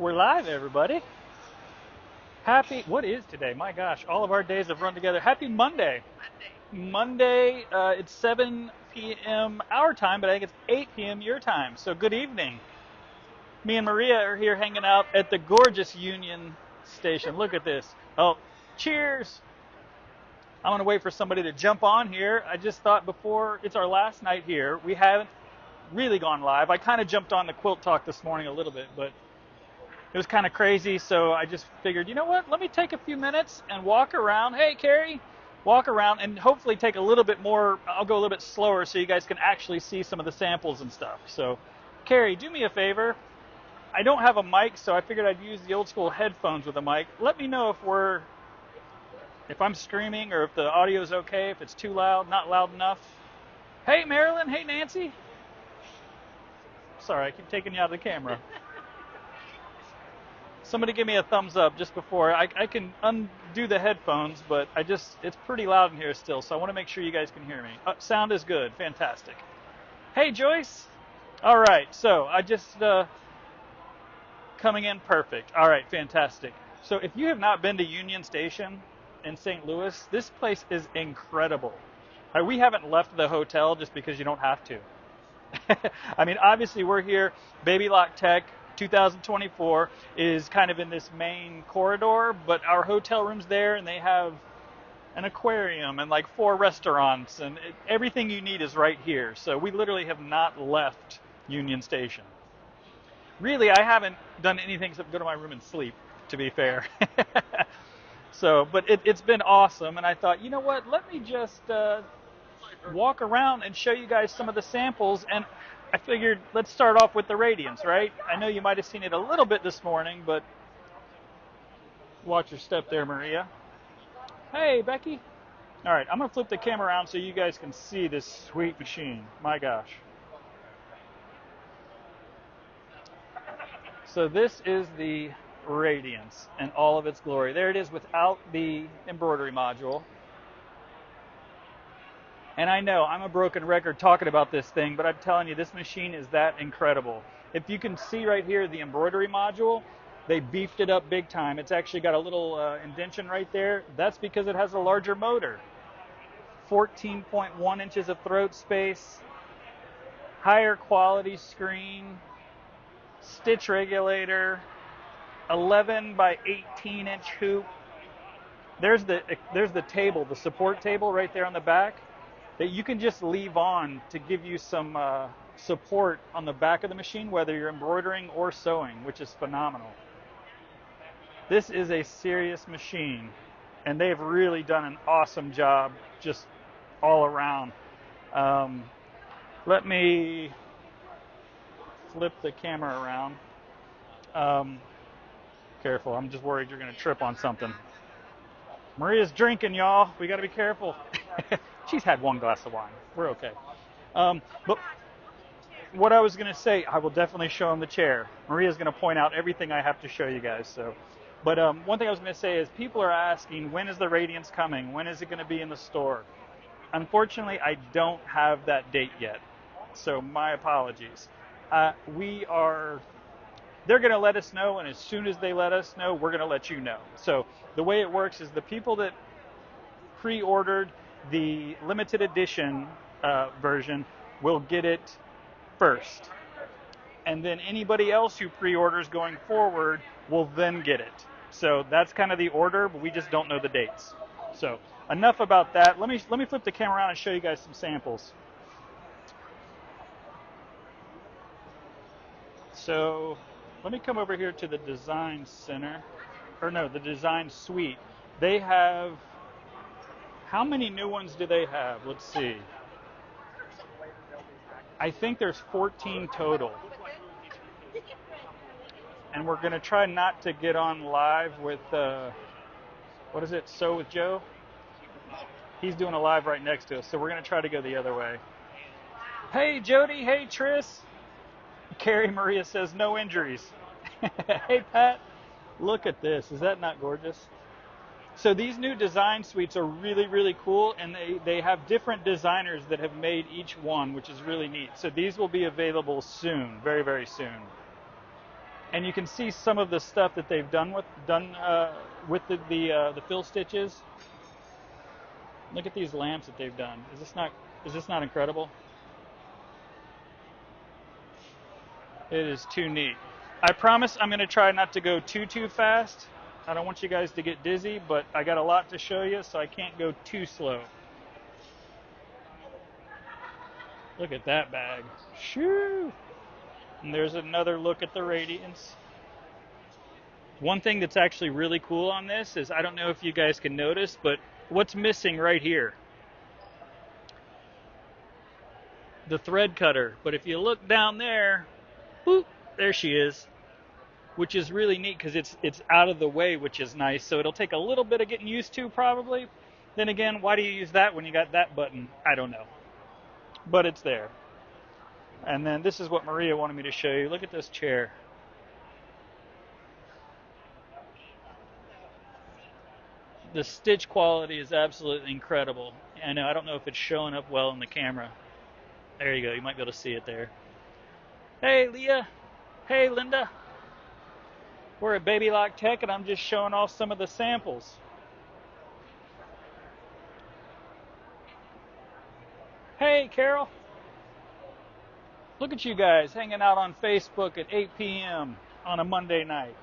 We're live, everybody. What is today? My gosh, all of our days have run together. Happy Monday. Monday, it's 7 p.m. our time, but I think it's 8 p.m. your time. So good evening. Me and Maria are here hanging out at the gorgeous Union Station. Look at this. Oh, cheers. I'm going to wait for somebody to jump on here. I just thought before it's our last night here, we haven't really gone live. I kind of jumped on the Quilt Talk this morning a little bit, but it was kind of crazy, so I just figured, you know what, let me take a few minutes and walk around. Hey, Carrie, walk around and hopefully take a little bit more, I'll go a little bit slower so you guys can actually see some of the samples and stuff. So, Carrie, do me a favor. I don't have a mic, so I figured I'd use the old school headphones with a mic. Let me know if I'm screaming or if the audio's okay, if it's too loud, not loud enough. Hey, Marilyn. Hey, Nancy. Sorry, I keep taking you out of the camera. Somebody give me a thumbs up just before. I can undo the headphones, but it's pretty loud in here still, so I want to make sure you guys can hear me. Sound is good. Fantastic. Hey, Joyce. All right, so I just coming in perfect. All right, fantastic. So if you have not been to Union Station in St. Louis, this place is incredible. We haven't left the hotel just because you don't have to. I mean, obviously we're here, Baby Lock Tech 2024 is kind of in this main corridor, but our hotel room's there and they have an aquarium and like 4 restaurants and everything you need is right here. So we literally have not left Union Station. Really, I haven't done anything except go to my room and sleep, to be fair. So, but it's been awesome, and I thought, you know what, let me just walk around and show you guys some of the samples, and I figured let's start off with the Radiance, right? I know you might have seen it a little bit this morning, but watch your step there, Maria. Hey, Becky. All right, I'm going to flip the camera around so you guys can see this sweet machine. My gosh. So this is the Radiance in all of its glory. There it is without the embroidery module. And I know I'm a broken record talking about this thing, but I'm telling you, this machine is that incredible. If you can see right here, the embroidery module, they beefed it up big time. It's actually got a little indentation right there. That's because it has a larger motor. 14.1 inches of throat space, higher quality screen, stitch regulator, 11 by 18 inch hoop. There's the table, the support table right there on the back that you can just leave on to give you some support on the back of the machine, whether you're embroidering or sewing, which is phenomenal. This is a serious machine, and they've really done an awesome job just all around. Let me flip the camera around. Careful, I'm just worried you're going to trip on something. Maria's drinking, y'all. We got to be careful. She's had 1 glass of wine. We're okay. But what I was going to say, I will definitely show him the chair. Maria's going to point out everything I have to show you guys. So, but one thing I was going to say is people are asking, when is the Radiance coming? When is it going to be in the store? Unfortunately, I don't have that date yet. So my apologies. They're going to let us know, and as soon as they let us know, we're going to let you know. So the way it works is the people that pre-ordered the limited edition version will get it first. And then anybody else who pre-orders going forward will then get it. So that's kind of the order, but we just don't know the dates. So enough about that. Let me flip the camera around and show you guys some samples. So let me come over here to the design center, the design suite. They have, how many new ones do they have? Let's see. I think there's 14 total. And we're going to try not to get on live with, what is it, Sew with Joe? He's doing a live right next to us, so we're going to try to go the other way. Hey, Jody. Hey, Tris. Carrie Maria says no injuries. Hey, Pat. Look at this. Is that not gorgeous? So these new design suites are really, really cool, and they have different designers that have made each one, which is really neat. So these will be available soon, very, very soon. and you can see some of the stuff that they've with the fill stitches. Look at these lamps that they've done. Is this not incredible? It is too neat. I promise I'm going to try not to go too fast. I don't want you guys to get dizzy, but I got a lot to show you, so I can't go too slow. Look at that bag. Shoo! And there's another look at the Radiance. One thing that's actually really cool on this is, I don't know if you guys can notice, but what's missing right here? The thread cutter. But if you look down there, boop, there she is. Which is really neat because it's out of the way, which is nice. So it'll take a little bit of getting used to probably. Then again, why do you use that when you got that button? I don't know. But it's there. And then this is what Maria wanted me to show you. Look at this chair. The stitch quality is absolutely incredible. I know, I don't know if it's showing up well in the camera. There you go. You might be able to see it there. Hey, Leah. Hey, Linda. We're at Baby Lock Tech, and I'm just showing off some of the samples. Hey, Carol. Look at you guys hanging out on Facebook at 8 p.m. on a Monday night.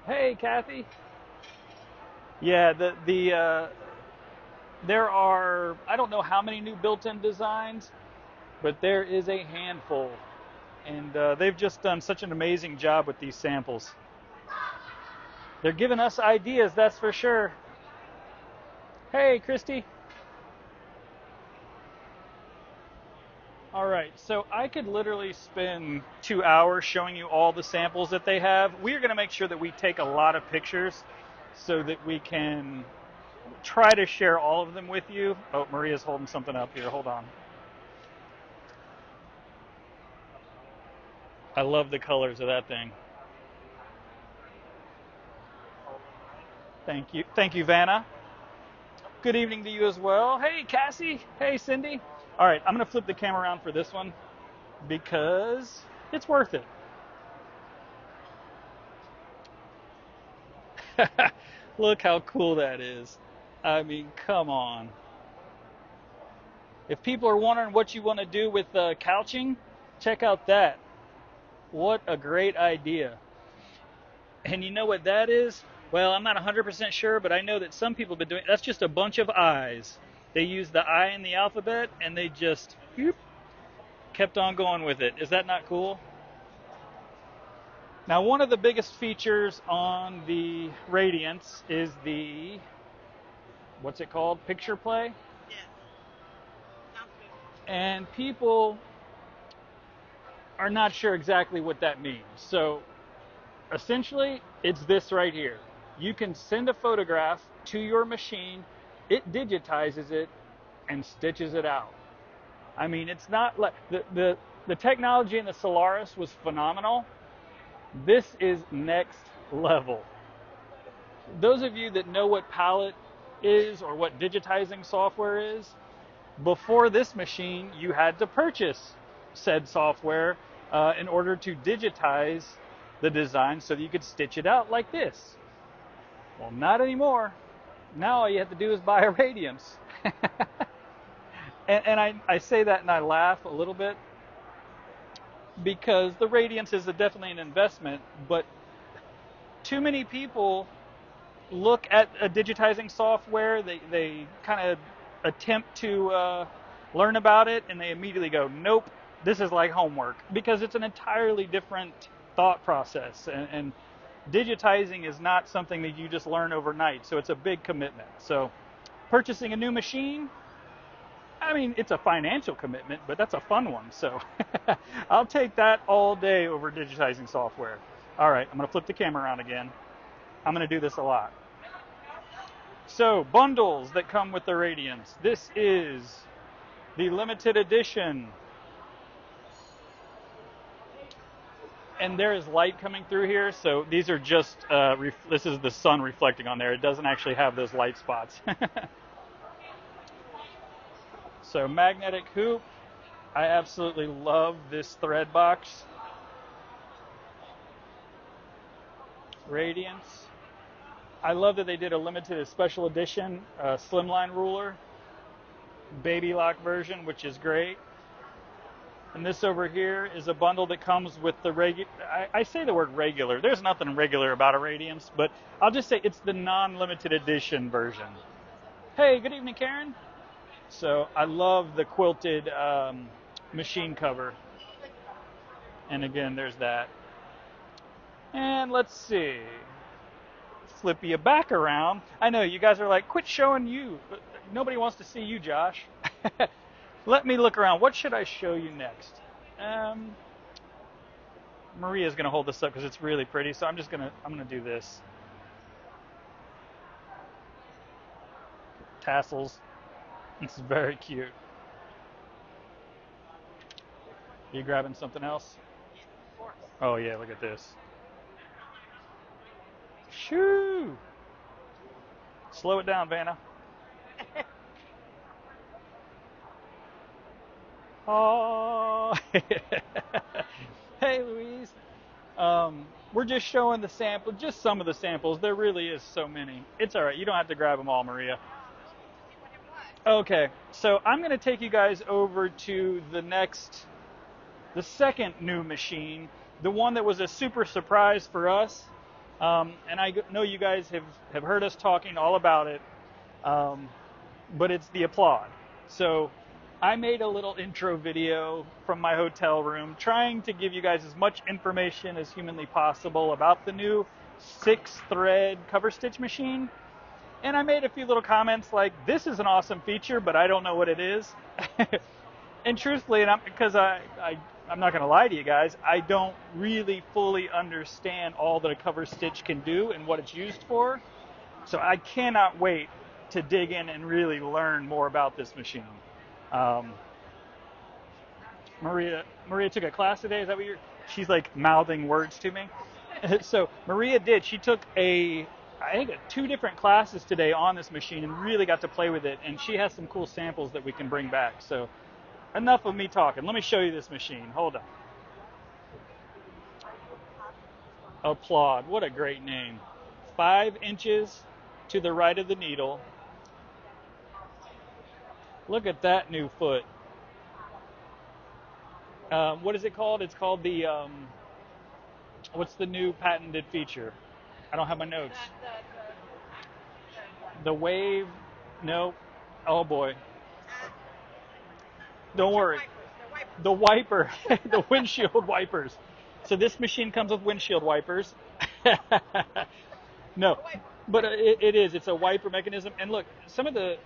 Hey, Kathy. Yeah, there are, I don't know how many new built-in designs, but there is a handful. And they've just done such an amazing job with these samples. They're giving us ideas, that's for sure. Hey, Christy. All right, so I could literally spend 2 hours showing you all the samples that they have. We're going to make sure that we take a lot of pictures so that we can try to share all of them with you. Oh, Maria's holding something up here. Hold on. I love the colors of that thing. Thank you. Thank you, Vanna. Good evening to you as well. Hey, Cassie. Hey, Cindy. All right, I'm going to flip the camera around for this one because it's worth it. Look how cool that is. I mean, come on. If people are wondering what you want to do with couching, check out that. What a great idea. And you know what that is? Well, I'm not 100% sure, but I know that some people have been doing, that's just a bunch of I's. They used the I in the alphabet, and they just kept on going with it. Is that not cool? Now, one of the biggest features on the Radiance is the, what's it called? Picture play? Yes. Sounds good. And people are not sure exactly what that means. So essentially, it's this right here. You can send a photograph to your machine, it digitizes it, and stitches it out. I mean, it's not like, the technology in the Solaris was phenomenal. This is next level. Those of you that know what Palette is or what digitizing software is, before this machine, you had to purchase said software in order to digitize the design so that you could stitch it out like this. Well, not anymore. Now all you have to do is buy a Radiance. and I say that and I laugh a little bit because the Radiance is definitely an investment, but too many people look at a digitizing software, they kind of attempt to learn about it, and they immediately go, nope, this is like homework, because it's an entirely different thought process, and digitizing is not something that you just learn overnight, so it's a big commitment. So purchasing a new machine, I mean, it's a financial commitment, but that's a fun one, so I'll take that all day over digitizing software. All right, I'm going to flip the camera around again. I'm going to do this a lot. So, bundles that come with the Radiance. This is the limited edition. And there is light coming through here, so these are just, this is the sun reflecting on there. It doesn't actually have those light spots. So, magnetic hoop. I absolutely love this thread box. Radiance. I love that they did a limited special edition slimline ruler, baby lock version, which is great. And this over here is a bundle that comes with the regular. I say the word regular. There's nothing regular about a Radiance, but I'll just say it's the non-limited edition version. Hey, good evening, Karen. So I love the quilted machine cover. And again, there's that. And let's see. Flip you back around. I know you guys are like, quit showing you. Nobody wants to see you, Josh. Let me look around. What should I show you next? Maria's gonna hold this up because it's really pretty. So I'm gonna do this. Tassels. It's very cute. Are you grabbing something else? Oh yeah, look at this. Shoo! Slow it down, Vanna. Oh, hey Louise. We're just showing the sample, just some of the samples. There really is so many. It's all right. You don't have to grab them all, Maria. Okay, so I'm going to take you guys over to the second new machine, the one that was a super surprise for us. And I know you guys have heard us talking all about it, but it's the Applaud. So I made a little intro video from my hotel room trying to give you guys as much information as humanly possible about the new 6-thread cover stitch machine. And I made a few little comments like, this is an awesome feature, but I don't know what it is. And truthfully, I'm not going to lie to you guys, I don't really fully understand all that a cover stitch can do and what it's used for. So I cannot wait to dig in and really learn more about this machine. Maria took a class today. Is that what she's like mouthing words to me? So Maria did. She took I think 2 different classes today on this machine and really got to play with it. And she has some cool samples that we can bring back. So enough of me talking. Let me show you this machine. Hold on. Applaud. What a great name. 5 inches to the right of the needle. Look at that new foot. What is it called? It's called the, what's the new patented feature? I don't have my notes. The wave, no. Oh boy. Don't worry. The wiper, the windshield wipers. So this machine comes with windshield wipers. No, but it is. It's a wiper mechanism. And look,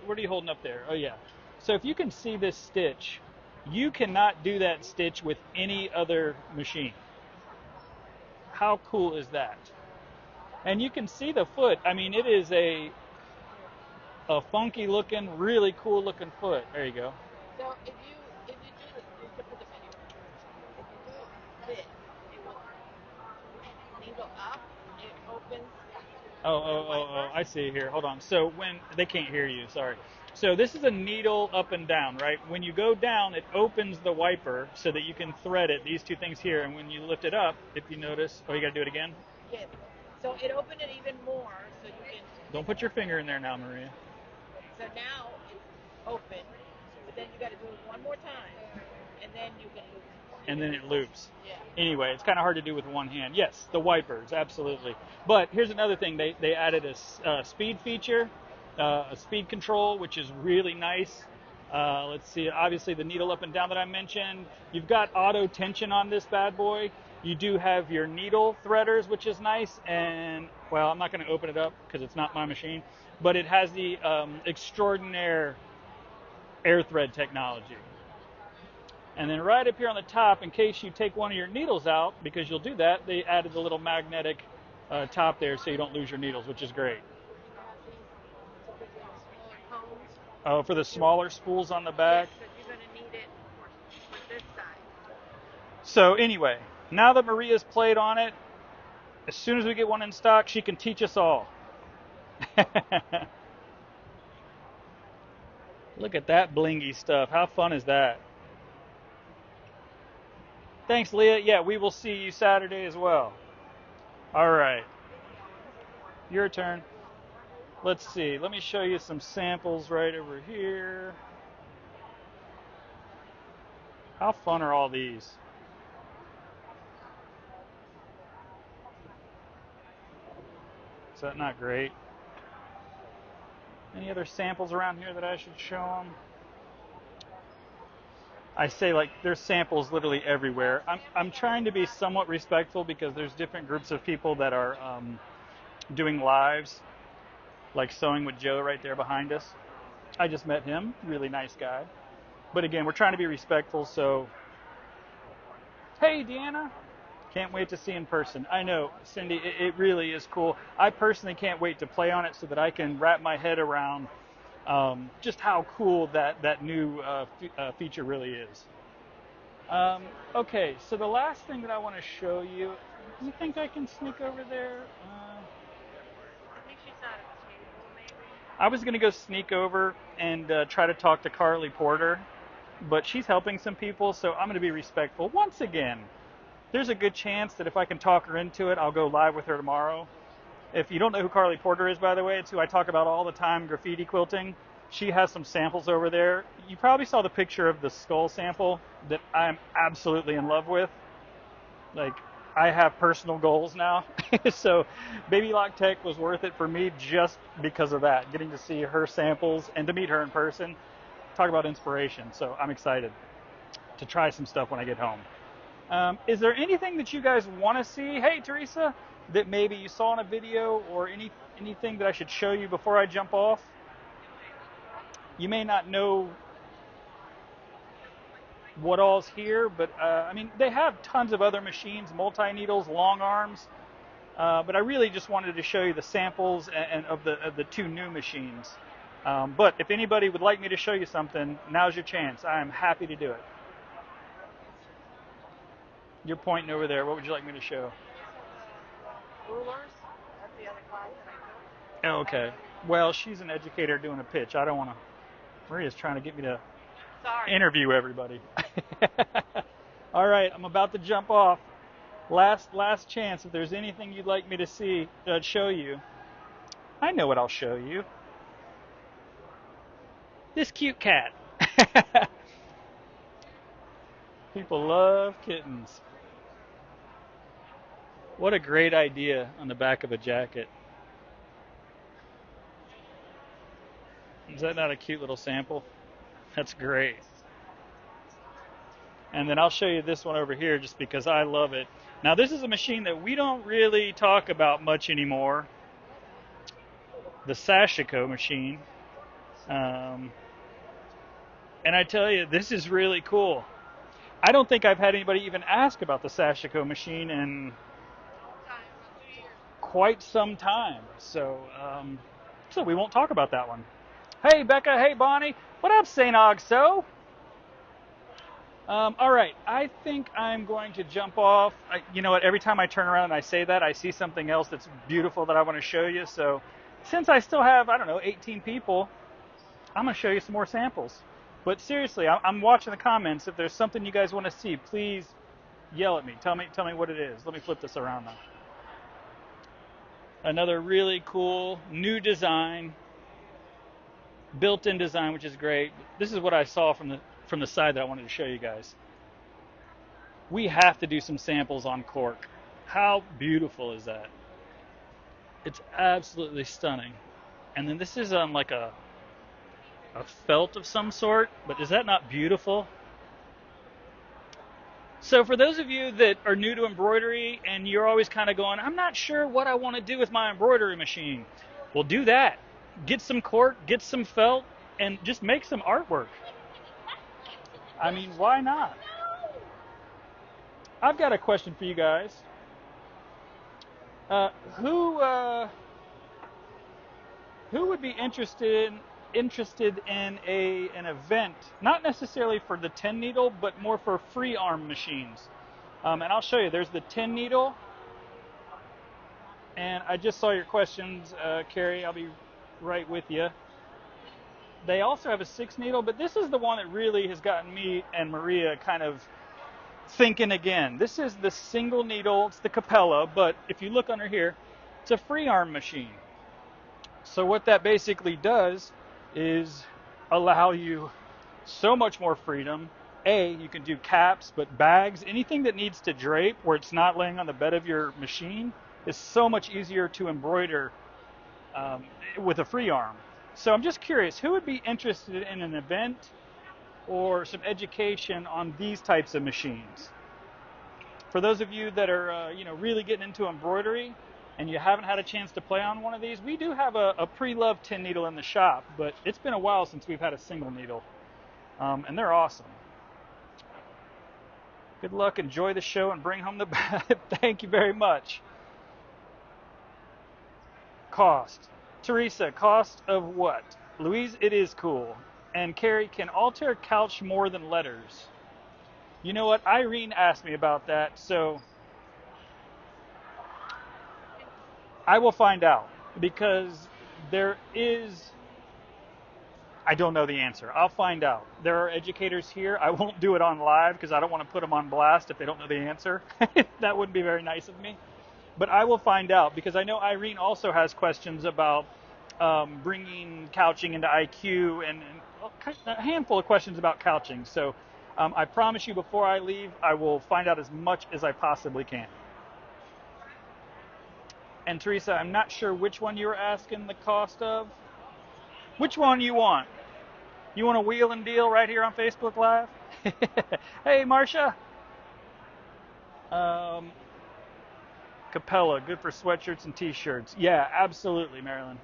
what are you holding up there? Oh yeah. So if you can see this stitch, you cannot do that stitch with any other machine. How cool is that? And you can see the foot. I mean, it is a funky looking, really cool looking foot. There you go. So if you do this, you can put the menu. If you do this, it will needle up, it opens. Oh, I see here. Hold on. So when they can't hear you, sorry. So this is a needle up and down, right? When you go down, it opens the wiper so that you can thread it, these 2 things here. And when you lift it up, if you notice, you got to do it again? Yes. So it opened it even more so you can. Don't put your finger in there now, Maria. So now it's open, but then you got to do it one more time, and then you can loop. And then it loops. Yeah. Anyway, it's kind of hard to do with one hand. Yes, the wipers, absolutely. But here's another thing. They added a speed feature, a speed control, which is really nice. Let's see, obviously the needle up and down that I mentioned. You've got auto tension on this bad boy. You do have your needle threaders, which is nice. And, well, I'm not going to open it up because it's not my machine. But it has the extraordinaire air thread technology. And then right up here on the top, in case you take one of your needles out, because you'll do that, they added the little magnetic top there so you don't lose your needles, which is great. Oh, for the smaller spools on the back? Yes, but you're going to need it for this side. So anyway, now that Maria's played on it, as soon as we get one in stock, she can teach us all. Look at that blingy stuff. How fun is that? Thanks, Leah. Yeah, we will see you Saturday as well. All right, your turn. Let's see. Let me show you some samples right over here. How fun are all these? Is that not great? Any other samples around here that I should show them? I say like there's samples literally everywhere. I'm trying to be somewhat respectful because there's different groups of people that are doing lives, like Sewing with Joe right there behind us. I just met him, really nice guy. But again, we're trying to be respectful. So, hey, Deanna, can't wait to see in person. I know, Cindy, it really is cool. I personally can't wait to play on it so that I can wrap my head around just how cool that new feature really is. Okay, so the last thing that I want to show you, do you think I can sneak over there? I think she's at a table, maybe. I was going to go sneak over and try to talk to Carly Porter, but she's helping some people, so I'm going to be respectful. Once again, there's a good chance that if I can talk her into it, I'll go live with her tomorrow. If you don't know who Carly Porter is, by the way, it's who I talk about all the time, graffiti quilting. She has some samples over there. You probably saw the picture of the skull sample that I'm absolutely in love with. Like, I have personal goals now. So Baby Lock Tech was worth it for me just because of that, getting to see her samples and to meet her in person. Talk about inspiration. So I'm excited to try some stuff when I get home. Is there anything that you guys want to see? Hey, Teresa, that maybe you saw in a video or anything that I should show you before I jump off? You may not know what all's here, but I mean, they have tons of other machines, multi-needles, long arms, but I really just wanted to show you the samples and of the two new machines. But if anybody would like me to show you something, now's your chance. I am happy to do it. You're pointing over there. What would you like me to show? Rulers. That's the other class that I took. Oh, okay. Well, she's an educator doing a pitch. I don't want to. Maria's trying to get me to Sorry. interview everybody. All right, I'm about to jump off. Last chance. If there's anything you'd like me to see, show you, I know what I'll show you. This cute cat. People love kittens. What a great idea on the back of a jacket. Is that not a cute little sample? That's great. And then I'll show you this one over here just because I love it. Now this is a machine that we don't really talk about much anymore. The Sashiko machine. And I tell you, this is really cool. I don't think I've had anybody even ask about the Sashiko machine in quite some time. So we won't talk about that one. Hey, Becca. Hey, Bonnie. What up, St. Ogso? All right. I think I'm going to jump off. You know what? Every time I turn around and I say that, I see something else that's beautiful that I want to show you. So since I still have, 18 people, I'm going to show you some more samples. But seriously, I'm watching the comments. If there's something you guys want to see, please yell at me. Tell me what it is. Let me flip this around now. Another really cool new design, built-in design, which is great. This is what I saw from the side that I wanted to show you guys. We have to do some samples on cork. How beautiful is that? It's absolutely stunning. And then this is on like a felt of some sort, but is that not beautiful? So for those of you that are new to embroidery and you're always kind of going, I'm not sure what I want to do with my embroidery machine. Well, do that. Get some cork, get some felt, and just make some artwork. I mean, why not? I've got a question for you guys. Who would be interested in an event, not necessarily for the 10 needle, but more for free arm machines? And I'll show you. There's the 10 needle, and I just saw your questions, Carrie. I'll be right with you. They also have a 6 needle, but this is the one that really has gotten me and Maria kind of thinking again. This is the single needle, it's the Capella, but if you look under here, it's a free arm machine. So what that basically does is allow you so much more freedom. You can do caps, but bags, anything that needs to drape where it's not laying on the bed of your machine is so much easier to embroider with a free arm. So I'm just curious, who would be interested in an event or some education on these types of machines? For those of you that are really getting into embroidery and you haven't had a chance to play on one of these, we do have a pre-loved 10 needle in the shop, but it's been a while since we've had a single needle, and they're awesome. Good luck, enjoy the show, and bring home the bag. Thank you very much. Cost. Teresa, cost of what? Louise, it is cool. And Carrie, can Altair couch more than letters? You know what? Irene asked me about that, so I will find out, because I don't know the answer. I'll find out. There are educators here. I won't do it on live because I don't want to put them on blast if they don't know the answer. That wouldn't be very nice of me. But I will find out, because I know Irene also has questions about bringing couching into IQ and a handful of questions about couching. So I promise you, before I leave, I will find out as much as I possibly can. And Teresa, I'm not sure which one you were asking the cost of. Which one you want? You want a wheel and deal right here on Facebook Live? Hey, Marcia. Capella, good for sweatshirts and t-shirts. Yeah, absolutely, Marilyn.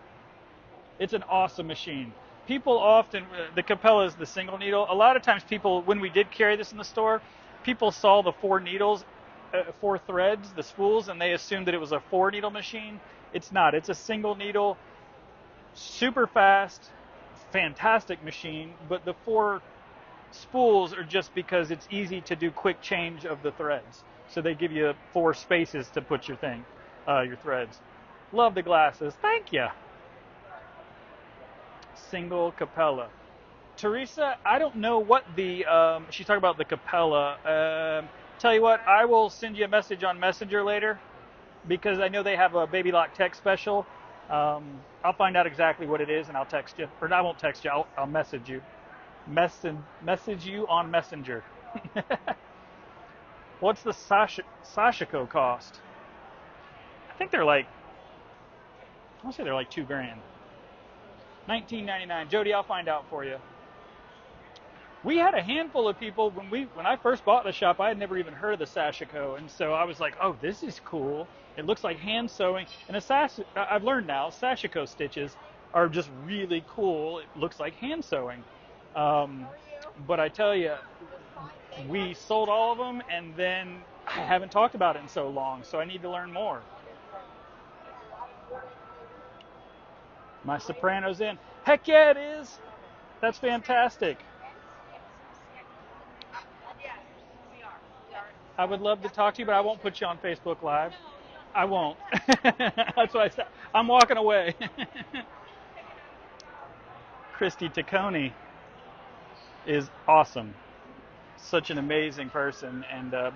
It's an awesome machine. People often, the Capella is the single needle. A lot of times people, when we did carry this in the store, people saw the 4 needles, 4 threads, the spools, and they assumed that it was a 4 needle machine. It's not. It's a single needle, super fast, fantastic machine, but the 4 spools are just because it's easy to do quick change of the threads. So they give you 4 spaces to put your threads. Love the glasses. Thank you. Single Capella. Teresa, I don't know what she's talking about the Capella. Tell you what, I will send you a message on Messenger later, because I know they have a Baby Lock Tech special. I'll find out exactly what it is, and I'll text you. Or I won't text you, I'll message you. Message you on Messenger. What's the Sashiko cost? I think they're like, I want to say they're like $2,000. $19.99. Jody, I'll find out for you. We had a handful of people when I first bought the shop. I had never even heard of the Sashiko, and so I was like, "Oh, this is cool. It looks like hand sewing." And I've learned now, Sashiko stitches are just really cool. It looks like hand sewing. But I tell you, we sold all of them, and then I haven't talked about it in so long, so I need to learn more. My soprano's in. Heck yeah, it is. That's fantastic. I would love to talk to you, but I won't put you on Facebook Live. I won't. That's what I said. I'm walking away. Christy Taccone is awesome. Such an amazing person,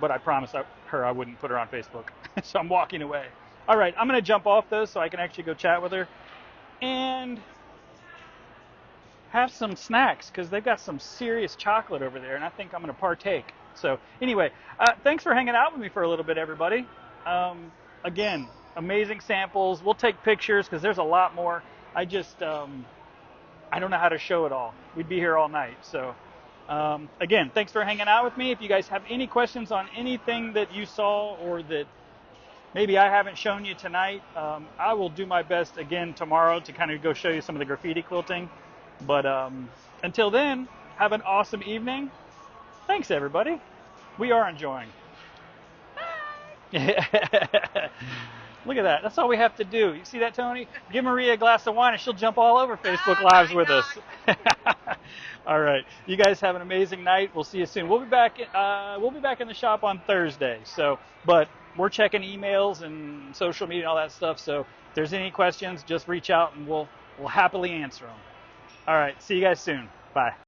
but I promised her I wouldn't put her on Facebook. So I'm walking away. All right, I'm going to jump off though so I can actually go chat with her and have some snacks, because they've got some serious chocolate over there, and I think I'm going to partake. So anyway, thanks for hanging out with me for a little bit, everybody. Again, amazing samples. We'll take pictures because there's a lot more. I just, I don't know how to show it all. We'd be here all night. So again, thanks for hanging out with me. If you guys have any questions on anything that you saw or that maybe I haven't shown you tonight, I will do my best again tomorrow to kind of go show you some of the graffiti quilting. But until then, have an awesome evening. Thanks, everybody. We are enjoying. Look at that. That's all we have to do. You see that, Tony? Give Maria a glass of wine and she'll jump all over Facebook Lives with us. All right. You guys have an amazing night. We'll see you soon. We'll be back in the shop on Thursday. But we're checking emails and social media and all that stuff. So if there's any questions, just reach out and we'll happily answer them. All right. See you guys soon. Bye.